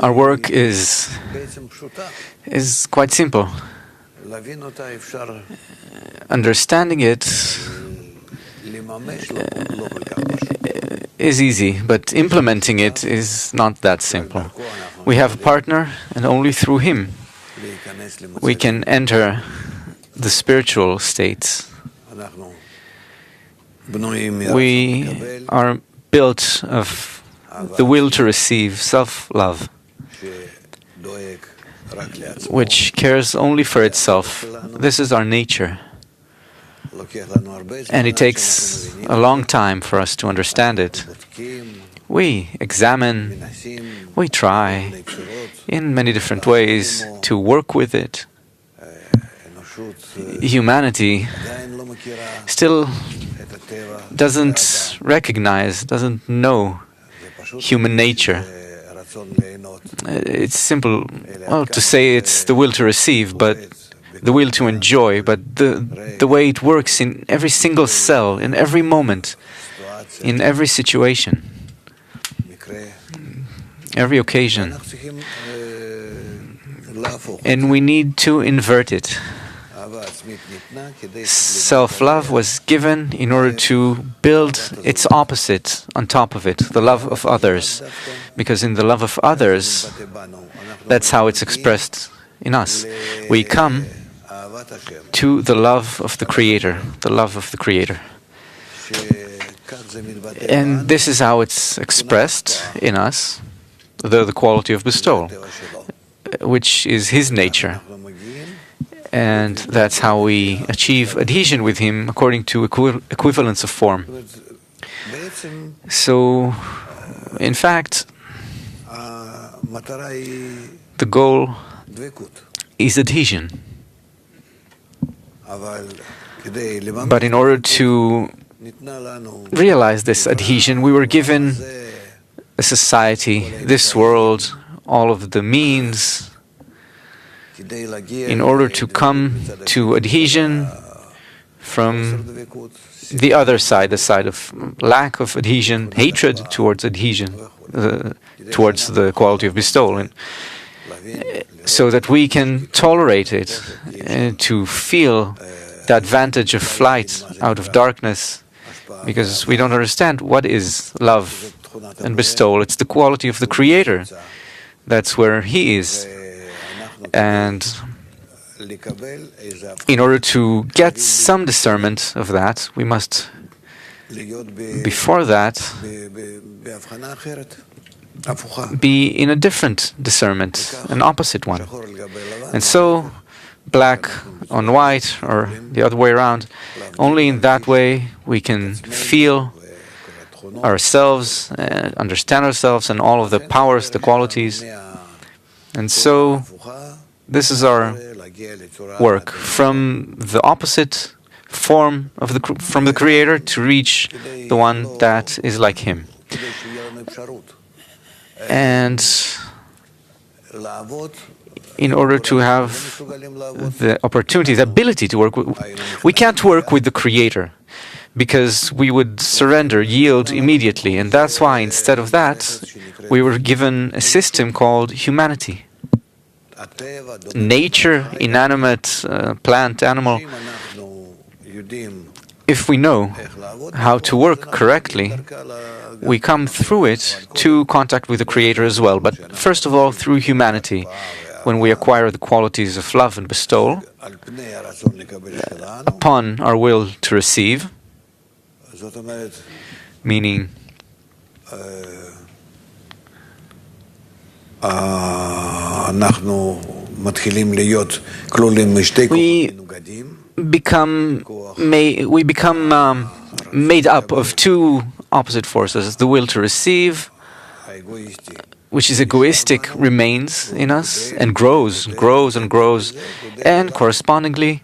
Our work is quite simple. Understanding it is easy, but implementing it is not that simple. We have a partner, and only through him we can enter the spiritual states. We are built of the will to receive, self-love, which cares only for itself. This is our nature. And it takes a long time for us to understand it. We examine, we try in many different ways to work with it. Humanity still doesn't recognize, doesn't know human nature. It's simple, well, to say it's the will to receive, but the will to enjoy, but the way it works in every single cell, in every moment, in every situation, every occasion. And we need to invert it. Self-love was given in order to build its opposite on top of it, the love of others. Because in the love of others, that's how it's expressed in us. We come to the love of the Creator, the love of the Creator. And this is how it's expressed in us, the quality of bestowal, which is His nature. And that's how we achieve adhesion with Him according to equivalence of form. So, in fact, the goal is adhesion. But in order to realize this adhesion, we were given a society, this world, all of the means, in order to come to adhesion from the other side, the side of lack of adhesion, hatred towards adhesion, towards the quality of bestowal, and so that we can tolerate it and to feel the advantage of flight out of darkness, because we don't understand what is love and bestowal. It's the quality of the Creator. That's where He is. And in order to get some discernment of that, we must, before that, be in a different discernment, an opposite one. And so, black on white, or the other way around, only in that way we can feel ourselves, understand ourselves, and all of the powers, the qualities. And so, this is our work, from the opposite form of from the Creator to reach the one that is like Him. And in order to have the opportunity, the ability to work with, we can't work with the Creator, because we would surrender, yield immediately. And that's why, instead of that, we were given a system called humanity. Nature, inanimate, plant, animal. If we know how to work correctly, we come through it to contact with the Creator as well. But first of all, through humanity, when we acquire the qualities of love and bestowal, upon our will to receive, meaning we become made up of two opposite forces. The will to receive, which is egoistic, remains in us and grows and grows, and correspondingly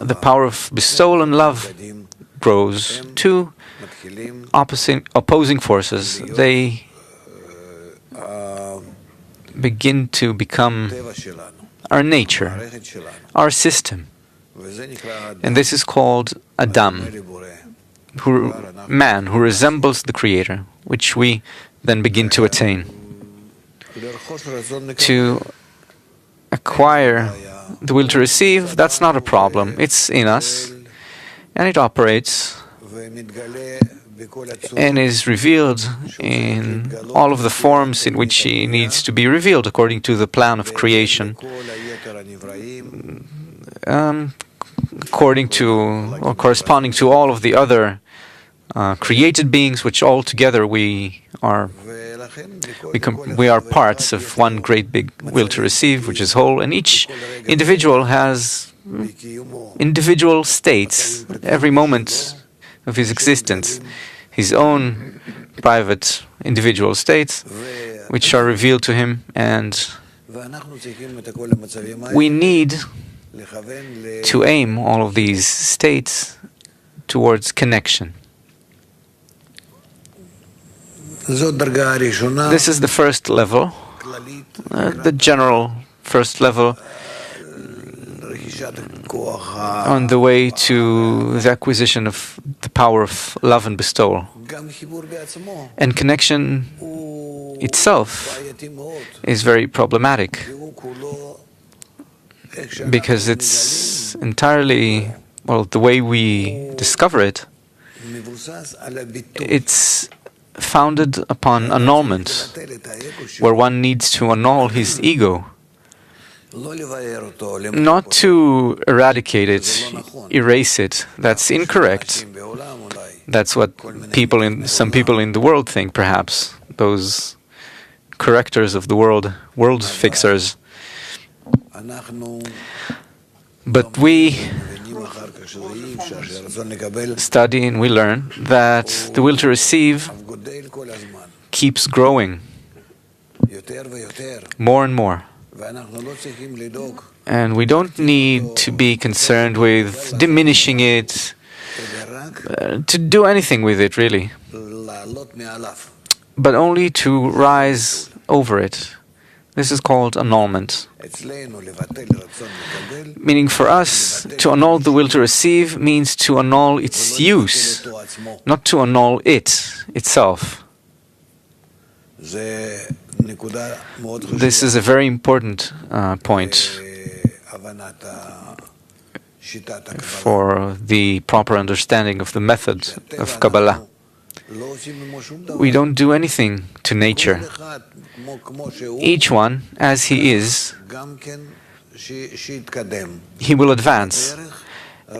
the power of bestowal and love grows. Two opposing forces, they begin to become our nature, our system. And this is called Adam, man who resembles the Creator, which we then begin to attain. To acquire the will to receive, that's not a problem. It's in us, and it operates and is revealed in all of the forms in which he needs to be revealed according to the plan of creation, according to or corresponding to all of the other created beings, which all together we are parts of one great big will to receive, which is whole, and each individual has individual states every moment of his existence, his own private individual states, which are revealed to him, and we need to aim all of these states towards connection. This is the first level, the general first level, on the way to the acquisition of the power of love and bestowal. And connection itself is very problematic, because it's entirely, well, the way we discover it, it's founded upon annulment, where one needs to annul his ego. Not to eradicate it, erase it. That's incorrect. That's what some people in the world think, perhaps. Those correctors of the world fixers. But we study and we learn that the will to receive keeps growing more and more. And we don't need to be concerned with diminishing it, to do anything with it, really, but only to rise over it. This is called annulment. Meaning for us, to annul the will to receive means to annul its use, not to annul it itself. This is a very important point for the proper understanding of the method of Kabbalah. We don't do anything to nature. Each one, as he is, he will advance.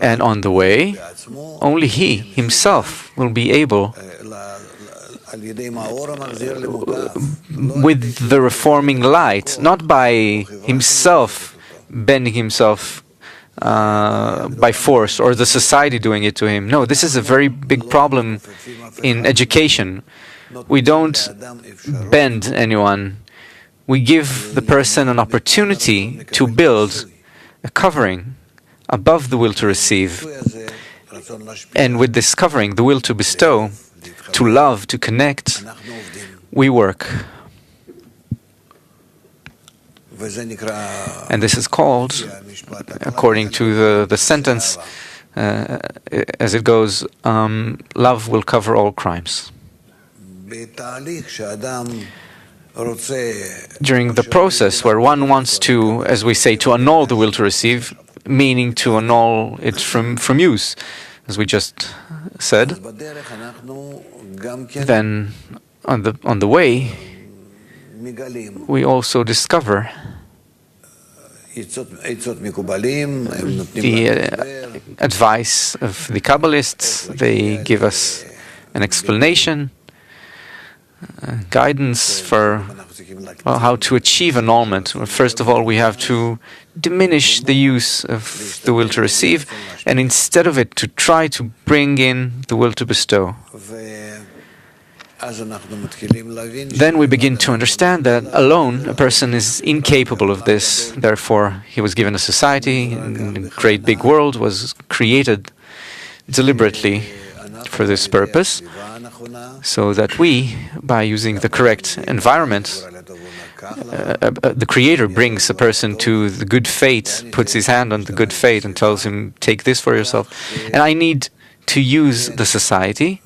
And on the way, only he himself will be able, with the reforming light, not by himself bending himself by force, or the society doing it to him. No, this is a very big problem in education. We don't bend anyone. We give the person an opportunity to build a covering above the will to receive. And with this covering, the will to bestow, to love, to connect, we work. And this is called, according to the sentence, as it goes, love will cover all crimes. During the process where one wants to, as we say, to annul the will to receive, meaning to annul it from use, as we just said, then on the way, we also discover the advice of the Kabbalists. They give us an explanation, guidance for how to achieve annulment. First of all, we have to diminish the use of the will to receive, and instead of it, to try to bring in the will to bestow. Then we begin to understand that alone a person is incapable of this. Therefore, he was given a society, and a great big world was created deliberately for this purpose, so that we, by using the correct environment, the Creator brings a person to the good fate, puts his hand on the good fate and tells him, take this for yourself. And I need to use the society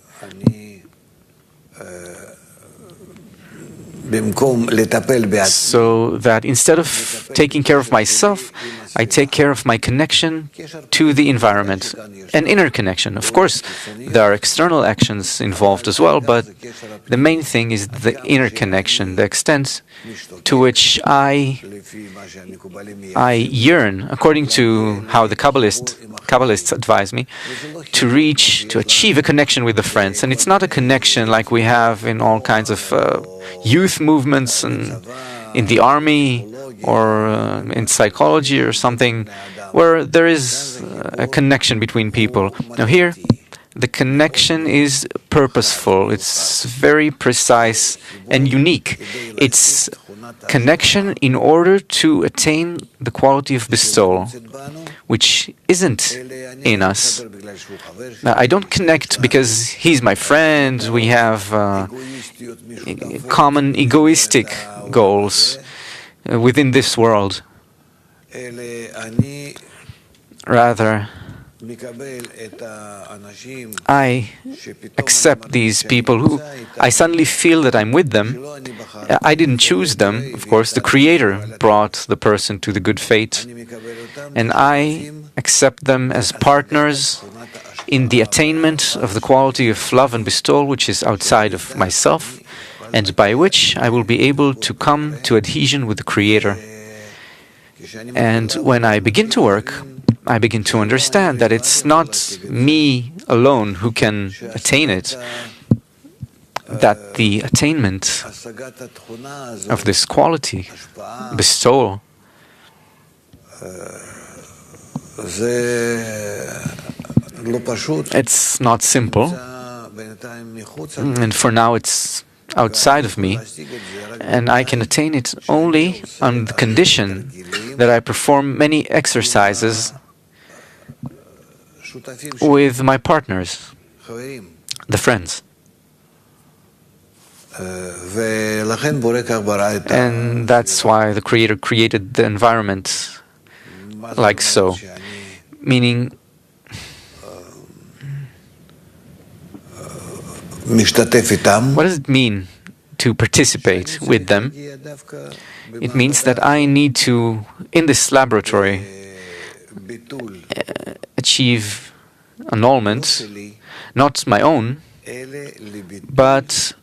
so that instead of taking care of myself, I take care of my connection to the environment, an inner connection. Of course, there are external actions involved as well, but the main thing is the inner connection, the extent to which I yearn, according to how the Kabbalists advise me, to achieve a connection with the friends. And it's not a connection like we have in all kinds of youth movements and in the army or in psychology or something, where there is a connection between people. Now here, the connection is purposeful, it's very precise and unique. It's connection in order to attain the quality of bestowal, which isn't in us. Now, I don't connect because he's my friend, we have common egoistic goals within this world. Rather, I accept these people who I suddenly feel that I'm with them. I didn't choose them, of course, the Creator brought the person to the good fate, and I accept them as partners in the attainment of the quality of love and bestowal which is outside of myself, and by which I will be able to come to adhesion with the Creator. And when I begin to work, I begin to understand that it's not me alone who can attain it, that the attainment of this quality, bestowal, it's not simple, and for now it's outside of me, and I can attain it only on the condition that I perform many exercises with my partners, the friends. And that's why the Creator created the environment like so, meaning what does it mean to participate with them? It means that I need to, in this laboratory, achieve annulment, not my own, but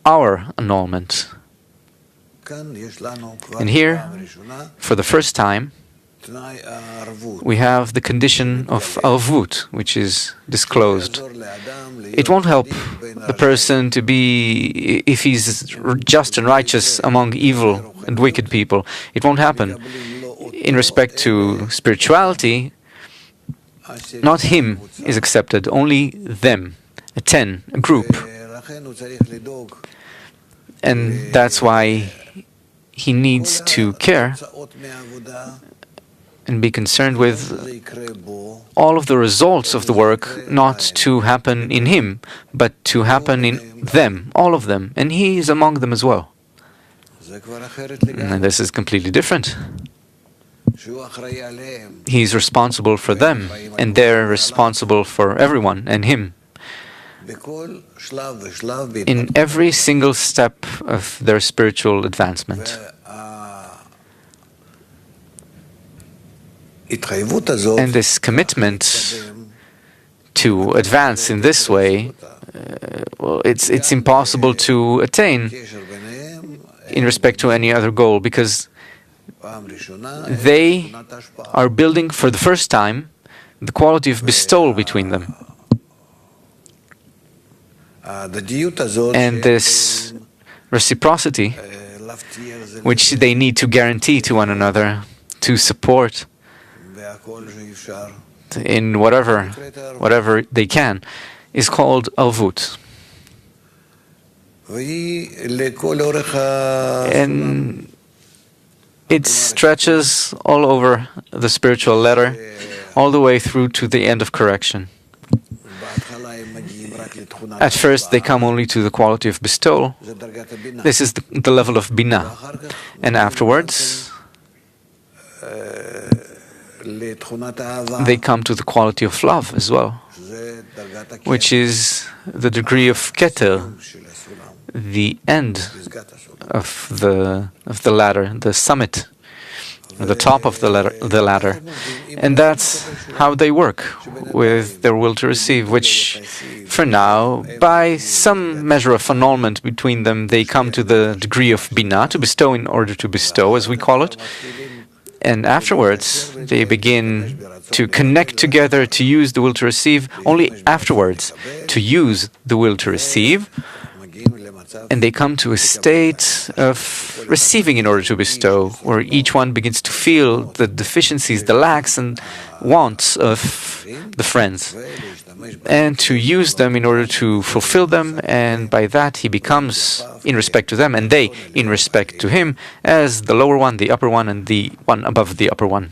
our annulment. And here, for the first time, we have the condition of alvut, which is disclosed. It won't help the person to be, if he's just and righteous among evil and wicked people. It won't happen. In respect to spirituality, not him is accepted, only them, a 10, a group. And that's why he needs to care and be concerned with all of the results of the work, not to happen in him, but to happen in them, all of them, and he is among them as well. And this is completely different. He's responsible for them, and they're responsible for everyone and him. In every single step of their spiritual advancement. And this commitment to advance in this way, well, it's impossible to attain in respect to any other goal, because they are building for the first time the quality of bestowal between them. And this reciprocity, which they need to guarantee to one another, to support in whatever they can, is called alvut. And it stretches all over the spiritual ladder, all the way through to the end of correction. At first, they come only to the quality of bestowal. This is the level of Binah. And afterwards, they come to the quality of love as well, which is the degree of Keter, the end of the ladder, the summit, or the top of the ladder. And that's how they work with their will to receive, which for now, by some measure of annulment between them, they come to the degree of Binah, to bestow in order to bestow, as we call it. And afterwards, they begin to connect together, to use the will to receive, only afterwards, to use the will to receive. And they come to a state of receiving in order to bestow, where each one begins to feel the deficiencies, the lacks and wants of the friends, and to use them in order to fulfill them, and by that he becomes in respect to them, and they in respect to him, as the lower one, the upper one, and the one above the upper one.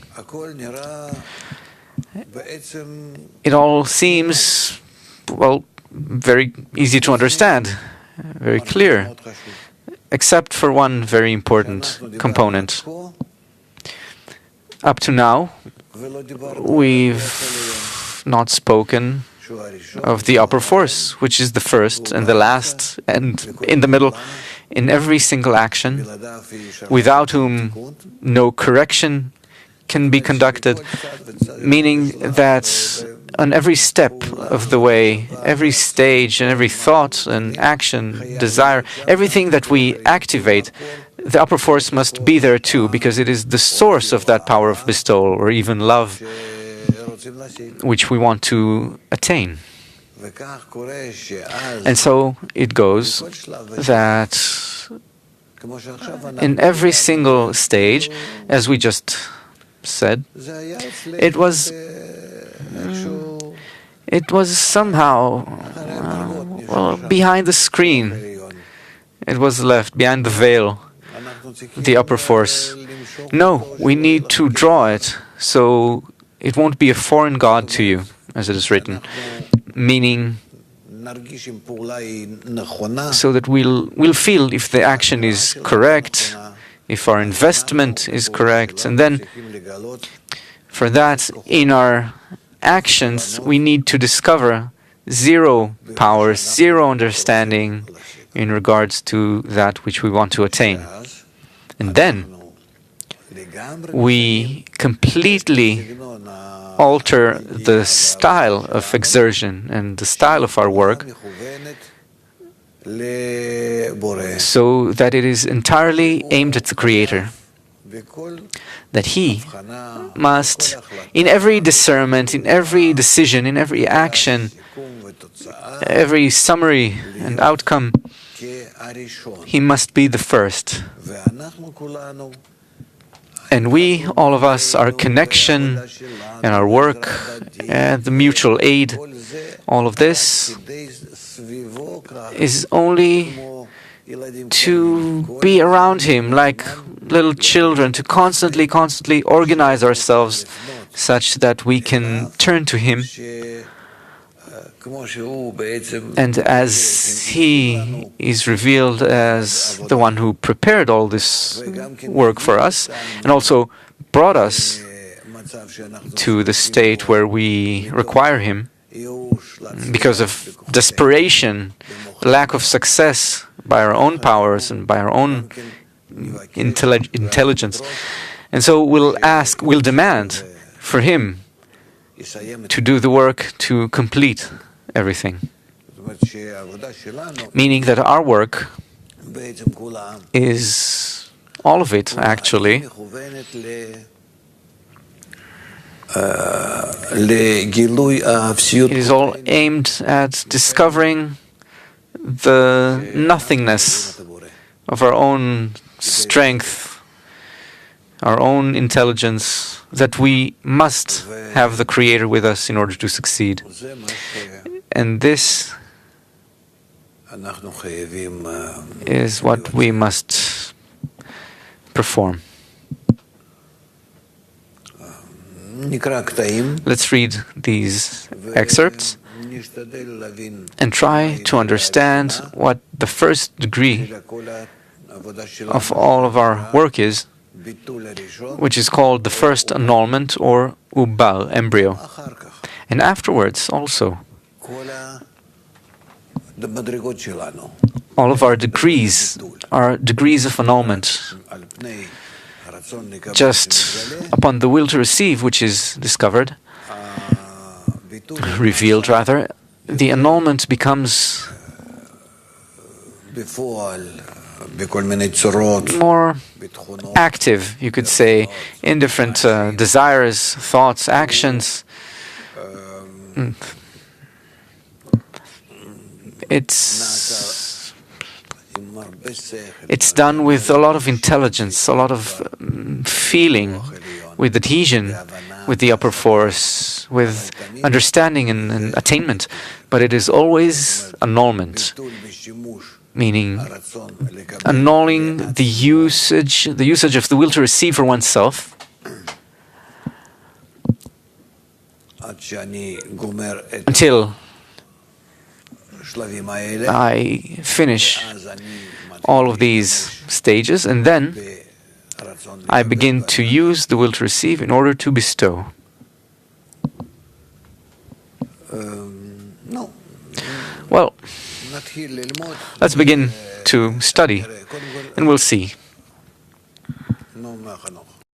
It all seems, well, very easy to understand, very clear, except for one very important component. Up to now, we've not spoken of the upper force, which is the first and the last and in the middle in every single action, without whom no correction can be conducted, meaning that on every step of the way, every stage and every thought and action, desire, everything that we activate, the upper force must be there too, because it is the source of that power of bestowal or even love which we want to attain. And so it goes that in every single stage, as we just said, it was somehow behind the screen. It was left behind the veil, the upper force. No, we need to draw it so it won't be a foreign god to you, as it is written, meaning so that we'll feel if the action is correct, if our investment is correct, and then for that, in our actions, we need to discover zero power, zero understanding in regards to that which we want to attain. And then we completely alter the style of exertion and the style of our work so that it is entirely aimed at the Creator. That He must, in every discernment, in every decision, in every action, every summary and outcome, He must be the first. And we, all of us, our connection and our work and the mutual aid, all of this is only to be around Him like little children, to constantly organize ourselves such that we can turn to Him. And as He is revealed as the one who prepared all this work for us and also brought us to the state where we require Him because of desperation, lack of success by our own powers and by our own intelligence. And so we'll demand for Him to do the work to complete everything. Meaning that our work is, all of it actually, it is all aimed at discovering the nothingness of our own strength, our own intelligence, that we must have the Creator with us in order to succeed. And this is what we must perform. Let's read these excerpts and try to understand what the first degree of all of our work is, which is called the first annulment or ubal, embryo. And afterwards also, All of our degrees are degrees of annulment. Just upon the will to receive, which is discovered, revealed rather, the annulment becomes more active, you could say, in different desires, thoughts, actions. It's done with a lot of intelligence, a lot of feeling, with adhesion, with the upper force, with understanding and attainment. But it is always annulment, meaning annulling the usage of the will to receive for oneself, until I finish all of these stages, and then I begin to use the will to receive in order to bestow. Well, let's begin to study, and we'll see.